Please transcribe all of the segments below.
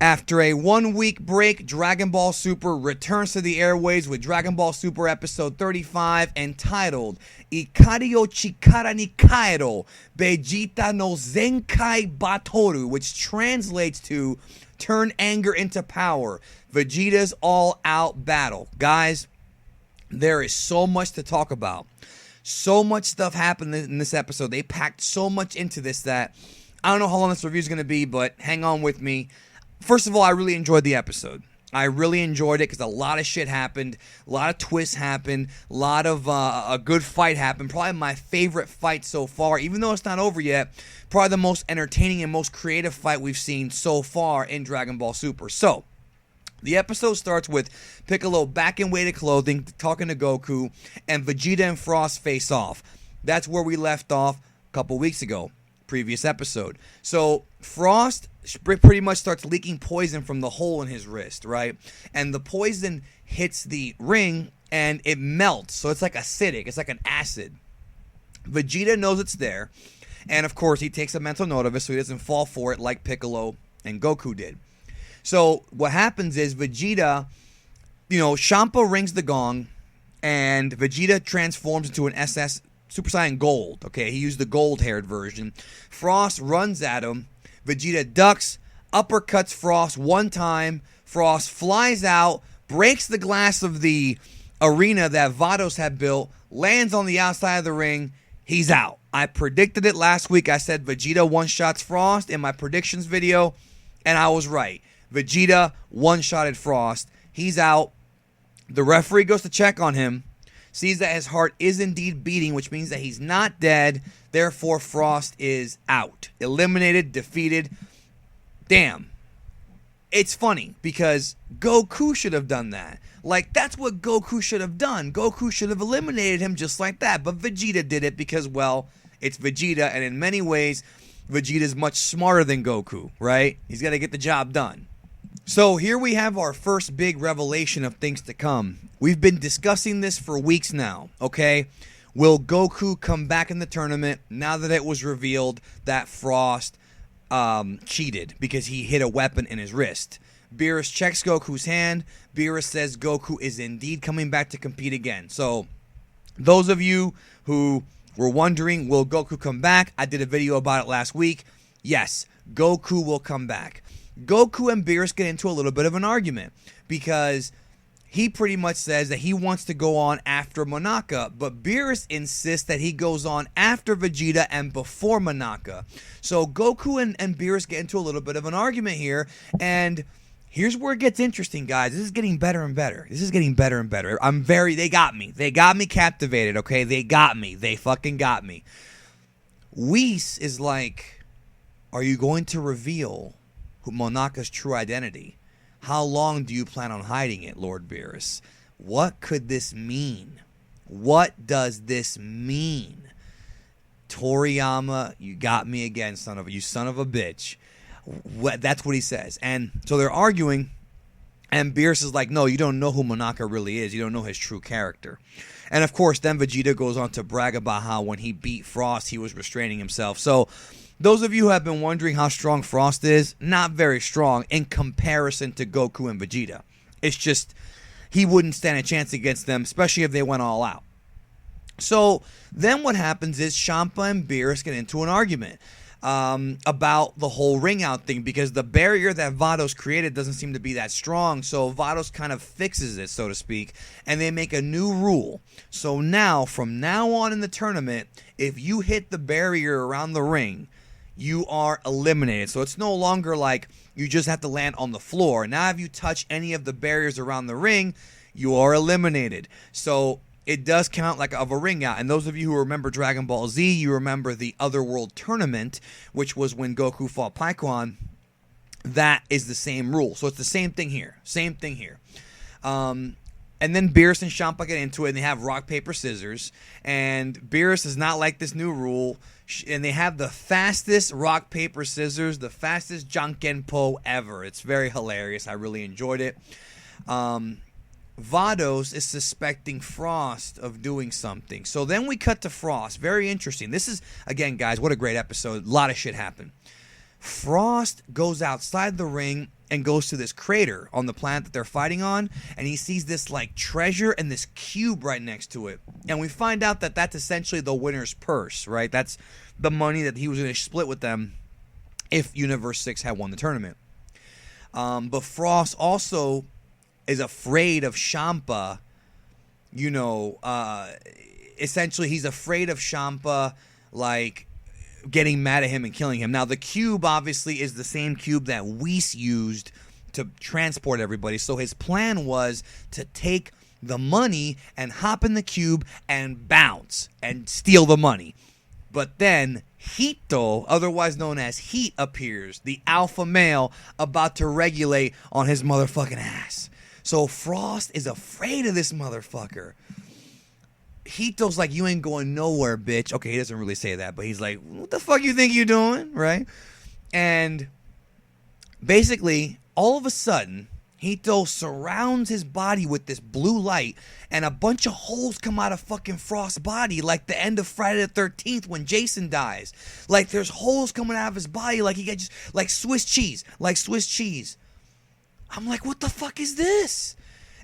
After a 1-week break, Dragon Ball Super returns to the airwaves with Dragon Ball Super episode 35 entitled Ikari o Chikara ni Kaero Vegeta no Zenkai Batoru, which translates to Turn Anger into Power, Vegeta's All-Out Battle. Guys, there is so much to talk about. So much stuff happened in this episode. They packed so much into this that I don't know how long this review is going to be, but hang on with me. First of all, I really enjoyed the episode. I really enjoyed it because a lot of shit happened. A lot of twists happened. A lot of a good fight happened. Probably my favorite fight so far, even though it's not over yet. Probably the most entertaining and most creative fight we've seen so far in Dragon Ball Super. So, the episode starts with Piccolo back in weighted clothing, talking to Goku, and Vegeta and Frost face off. That's where we left off a couple weeks ago, previous episode. So, Frost pretty much starts leaking poison from the hole in his wrist, right? And the poison hits the ring and it melts. So it's like acidic. It's like an acid. Vegeta knows it's there. And of course, he takes a mental note of it so he doesn't fall for it like Piccolo and Goku did. So what happens is Vegeta, Champa rings the gong and Vegeta transforms into an SS Super Saiyan Gold. Okay, he used the gold-haired version. Frost runs at him. Vegeta ducks, uppercuts Frost one time. Frost flies out, breaks the glass of the arena that Vados had built, lands on the outside of the ring. He's out. I predicted it last week. I said Vegeta one-shots Frost in my predictions video, and I was right. Vegeta one-shotted Frost. He's out. The referee goes to check on him, sees that his heart is indeed beating, which means that he's not dead. Therefore, Frost is out. Eliminated, defeated. Damn. It's funny because Goku should have done that. Like, that's what Goku should have done. Goku should have eliminated him just like that. But Vegeta did it because, well, it's Vegeta. And in many ways, Vegeta is much smarter than Goku, right? He's got to get the job done. So here we have our first big revelation of things to come. We've been discussing this for weeks now, okay? Will Goku come back in the tournament now that it was revealed that Frost cheated because he hit a weapon in his wrist? Beerus checks Goku's hand. Beerus says Goku is indeed coming back to compete again. So those of you who were wondering, will Goku come back? I did a video about it last week. Yes, Goku will come back. Goku and Beerus get into a little bit of an argument because he pretty much says that he wants to go on after Monaka, but Beerus insists that he goes on after Vegeta and before Monaka. So Goku and Beerus get into a little bit of an argument here, and here's where it gets interesting, guys. This is getting better and better. This is getting better and better. They got me. They got me captivated, okay? They got me. They fucking got me. Whis is like, are you going to reveal Monaka's true identity? How long do you plan on hiding it, Lord Beerus? What could this mean? What does this mean? Toriyama, you got me again, you son of a bitch. That's what he says. And so they're arguing, and Beerus is like, no, you don't know who Monaka really is. You don't know his true character. And of course, then Vegeta goes on to brag about how when he beat Frost, he was restraining himself. So those of you who have been wondering how strong Frost is, not very strong in comparison to Goku and Vegeta. It's just, he wouldn't stand a chance against them, especially if they went all out. So then what happens is Champa and Beerus get into an argument about the whole ring out thing because the barrier that Vados created doesn't seem to be that strong. So Vados kind of fixes it, so to speak, and they make a new rule. So now, from now on in the tournament, if you hit the barrier around the ring, you are eliminated. So it's no longer like you just have to land on the floor. Now if you touch any of the barriers around the ring, you are eliminated. So it does count like of a ring out. And those of you who remember Dragon Ball Z, you remember the Otherworld Tournament, which was when Goku fought Paikon. That is the same rule. So it's the same thing here. Same thing here. And then Beerus and Champa get into it, and they have rock, paper, scissors. And Beerus does not like this new rule. And they have the fastest rock, paper, scissors, the fastest Jankenpo ever. It's very hilarious. I really enjoyed it. Vados is suspecting Frost of doing something. So then we cut to Frost. Very interesting. This is, again, guys, what a great episode. A lot of shit happened. Frost goes outside the ring and goes to this crater on the planet that they're fighting on, and he sees this like treasure and this cube right next to it. And we find out that that's essentially the winner's purse, right? That's the money that he was going to split with them if Universe 6 had won the tournament. But Frost also is afraid of Champa. You know, essentially he's afraid of Champa, like, getting mad at him and killing him. Now, the cube obviously is the same cube that Whis used to transport everybody. So his plan was to take the money and hop in the cube and bounce and steal the money. But then Hito, otherwise known as Heat, appears, the alpha male about to regulate on his motherfucking ass. So Frost is afraid of this motherfucker. Hito's like, you ain't going nowhere, bitch. Okay, he doesn't really say that, but he's like, what the fuck you think you doing, right? And basically, all of a sudden, Hito surrounds his body with this blue light, and a bunch of holes come out of fucking Frost's body, like the end of Friday the 13th when Jason dies. Like, there's holes coming out of his body, like he got just, like Swiss cheese. I'm like, what the fuck is this?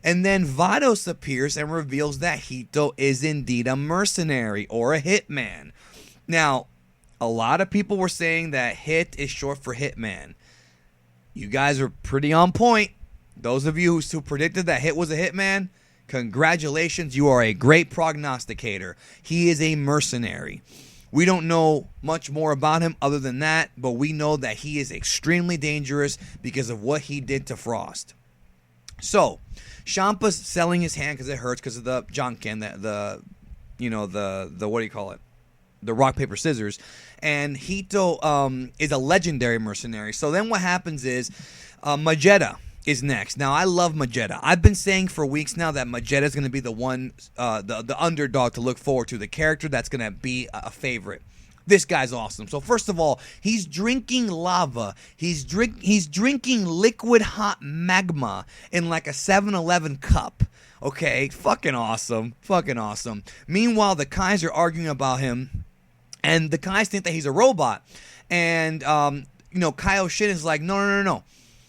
And then Vados appears and reveals that Hito is indeed a mercenary or a hitman. Now, a lot of people were saying that hit is short for hitman. You guys are pretty on point. Those of you who predicted that hit was a hitman, congratulations, you are a great prognosticator. He is a mercenary. We don't know much more about him other than that, but we know that he is extremely dangerous because of what he did to Frost. So, Champa's selling his hand because it hurts because of the Jonkin, the what do you call it? The rock, paper, scissors. And Hito is a legendary mercenary. So then what happens is Vegeta is next. Now, I love Vegeta. I've been saying for weeks now that Vegeta is going to be the one, the underdog to look forward to, the character that's going to be a favorite. This guy's awesome. So first of all, he's drinking lava. He's drinking liquid hot magma in like a 7-Eleven cup. Okay, fucking awesome. Meanwhile, the Kais are arguing about him, and the Kais think that he's a robot. And Kaioshin is like, no.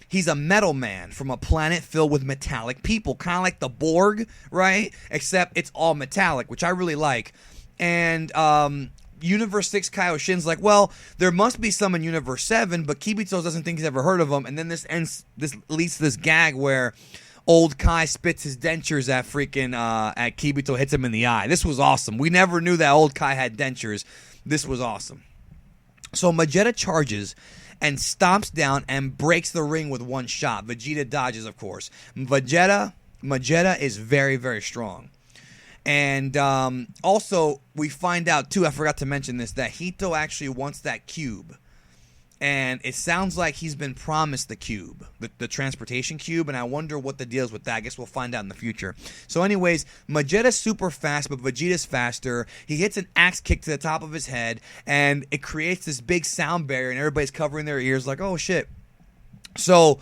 He's a metal man from a planet filled with metallic people, kind of like the Borg, right? Except it's all metallic, which I really like. And Universe 6 Kaioshin's like, well, there must be some in Universe 7, but Kibito doesn't think he's ever heard of them. And then this leads to this gag where old Kai spits his dentures at at Kibito, hits him in the eye. This was awesome. We never knew that old Kai had dentures. This was awesome. So Vegeta charges and stomps down and breaks the ring with one shot. Vegeta dodges, of course. Vegeta is very, very strong. And also, we find out, too, I forgot to mention this, that Hito actually wants that cube. And it sounds like he's been promised the cube, the transportation cube, and I wonder what the deal is with that. I guess we'll find out in the future. So anyways, Vegeta's super fast, but Vegeta's faster. He hits an axe kick to the top of his head, and it creates this big sound barrier, and everybody's covering their ears like, oh, shit. So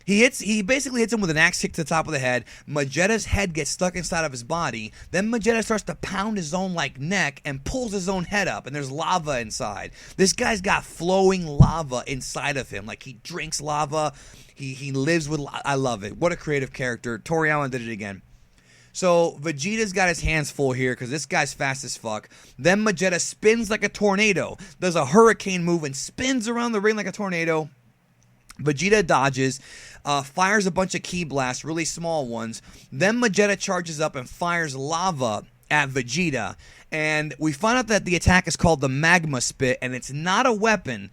He basically hits him with an axe kick to the top of the head. Vegeta's head gets stuck inside of his body. Then Vegeta starts to pound his own neck and pulls his own head up, and there's lava inside. This guy's got flowing lava inside of him. Like, he drinks lava. He lives with I love it. What a creative character. Toriyama did it again. So Vegeta's got his hands full here because this guy's fast as fuck. Then Vegeta spins like a tornado, does a hurricane move, and spins around the ring like a tornado. Vegeta dodges, fires a bunch of ki blasts, really small ones. Then Vegeta charges up and fires lava at Vegeta. And we find out that the attack is called the Magma Spit, and it's not a weapon.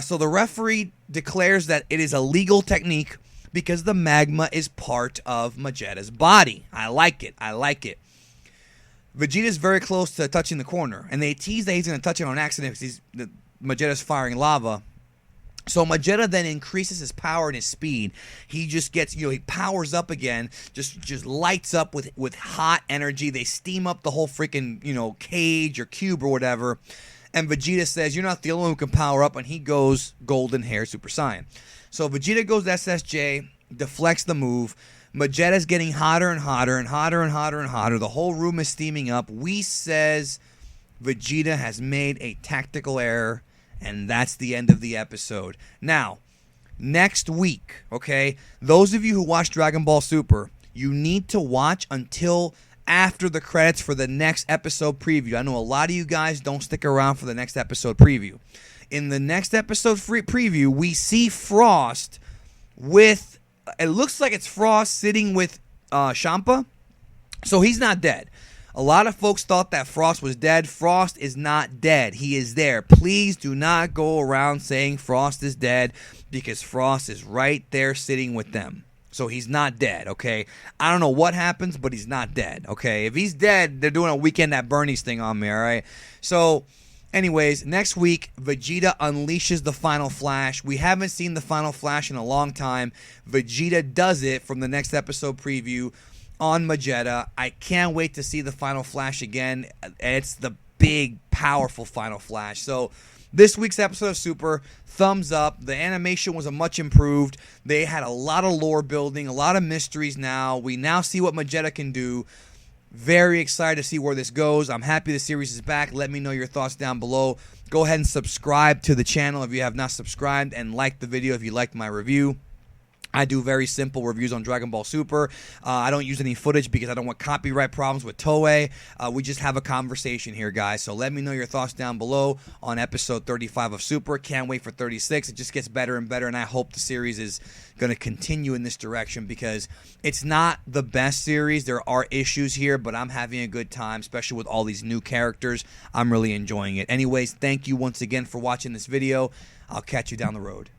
So the referee declares that it is a legal technique because the magma is part of Vegeta's body. I like it. Vegeta's very close to touching the corner, and they tease that he's going to touch it on accident because Vegeta's firing lava. So Vegeta then increases his power and his speed. He just gets, he powers up again, just lights up with hot energy. They steam up the whole freaking, cage or cube or whatever. And Vegeta says, you're not the only one who can power up, and he goes Golden Hair Super Saiyan. So Vegeta goes SSJ, deflects the move. Vegeta's getting hotter and hotter and hotter and hotter and hotter. The whole room is steaming up. Whis says Vegeta has made a tactical error. And that's the end of the episode. Now, next week, okay? Those of you who watch Dragon Ball Super, you need to watch until after the credits for the next episode preview. I know a lot of you guys don't stick around for the next episode preview. In the next episode preview, we see Frost with, it looks like it's Frost sitting with Champa. So he's not dead. A lot of folks thought that Frost was dead. Frost is not dead. He is there. Please do not go around saying Frost is dead, because Frost is right there sitting with them. So he's not dead, okay? I don't know what happens, but he's not dead, okay? If he's dead, they're doing a Weekend at Bernie's thing on me, all right? So, anyways, next week, Vegeta unleashes the Final Flash. We haven't seen the Final Flash in a long time. Vegeta does it from the next episode preview on Vegeta. I can't wait to see the Final Flash again. It's the big, powerful Final Flash. So, this week's episode of Super, thumbs up. The animation was a much improved. They had a lot of lore building, a lot of mysteries now. We now see what Vegeta can do. Very excited to see where this goes. I'm happy the series is back. Let me know your thoughts down below. Go ahead and subscribe to the channel if you have not subscribed, and like the video if you liked my review. I do very simple reviews on Dragon Ball Super. I don't use any footage because I don't want copyright problems with Toei. We just have a conversation here, guys. So let me know your thoughts down below on episode 35 of Super. Can't wait for 36. It just gets better and better, and I hope the series is going to continue in this direction, because it's not the best series. There are issues here, but I'm having a good time, especially with all these new characters. I'm really enjoying it. Anyways, thank you once again for watching this video. I'll catch you down the road.